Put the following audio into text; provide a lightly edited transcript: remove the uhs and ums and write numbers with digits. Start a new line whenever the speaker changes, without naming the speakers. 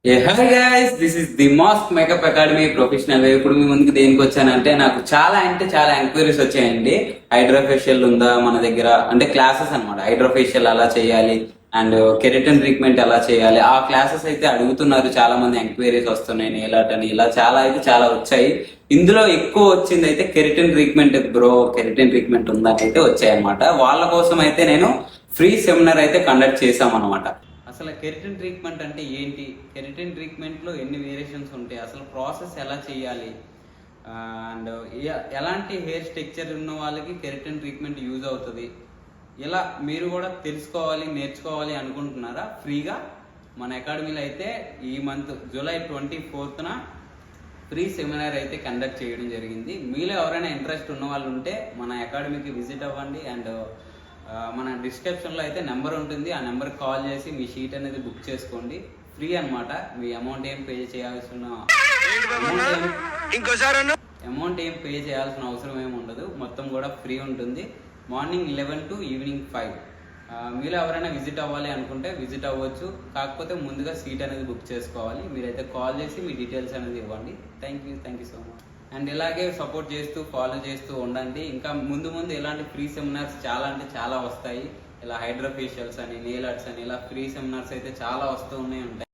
Hi guys, this is the mask makeup academy professional. ఇప్పుడు మీ ముందుకు దేనికి వచ్చానంటే, నాకు చాలా ఎంక్వైరీస్ వచ్చాయండి. హైడ్రోఫేషియల్ ఉందా మన దగ్గర, అంటే క్లాసెస్ అన్నమాట. హైడ్రోఫేషియల్ ఎలా చేయాలి అండ్ కెరటిన్ ట్రీట్మెంట్ ఎలా చేయాలి, ఆ క్లాసెస్ అయితే అడుగుతున్నారు. చాలా మంది ఎంక్వైరీస్ వస్తున్నాయి. నెయిల్ ఆర్ట్ అని ఇలా చాలా వచ్చాయి. ఇందులో ఎక్కువ వచ్చింది అయితే keratin treatment. Bro, keratin treatment ఉందని అయితే వచ్చాయి అనమాట. వాళ్ళ కోసం అయితే నేను ఫ్రీ సెమినార్ అయితే కండక్ట్ చేశాం అనమాట. అసలు కెరటిన్ ట్రీట్మెంట్ అంటే ఏంటి, కెరటిన్ ట్రీట్మెంట్లో ఎన్ని వేరియేషన్స్ ఉంటాయి, అసలు ప్రాసెస్ ఎలా చేయాలి, అండ్ ఎలాంటి హెయిర్ స్ట్రక్చర్ ఉన్న వాళ్ళకి కెరటిన్ ట్రీట్మెంట్ యూజ్ అవుతుంది, ఇలా మీరు కూడా తెలుసుకోవాలి, నేర్చుకోవాలి అనుకుంటున్నారా? ఫ్రీగా మన అకాడమీలో అయితే ఈ మంత్ జూలై 24న ఫ్రీ సెమినార్ అయితే కండక్ట్ చేయడం జరిగింది. మీలో ఎవరైనా ఇంట్రెస్ట్ ఉన్న వాళ్ళు ఉంటే మన అకాడమీకి విజిట్ అవ్వండి. అండ్ మన డిస్క్రిప్షన్లో అయితే నెంబర్ ఉంటుంది, ఆ నెంబర్కి కాల్ చేసి మీ షీట్ అనేది బుక్ చేసుకోండి. ఫ్రీ అనమాట. మీ అమౌంట్ ఏం పే చేయాల్సిన అవసరం ఏమి ఉండదు. మొత్తం కూడా ఫ్రీ ఉంటుంది. Morning 11 to evening 5. మీలో ఎవరైనా విజిట్ అవ్వాలి అనుకుంటే విజిట్ అవ్వచ్చు. కాకపోతే ముందుగా సీట్ అనేది బుక్ చేసుకోవాలి. మీరైతే కాల్ చేసి మీ డీటెయిల్స్ అనేది ఇవ్వండి. Thank you so much. And ఇలాగే సపోర్ట్ చేస్తూ ఫాలో చేస్తూ ఉండండి. ఇంకా ముందు ఇలాంటి ఫ్రీ సెమినార్స్ చాలా వస్తాయి. ఇలా హైడ్రోఫేషియల్స్ అని, నెయిల్ ఆర్ట్స్ అని, ఇలా ఫ్రీ సెమినార్స్ అయితే చాలా వస్తూ ఉంటాయి.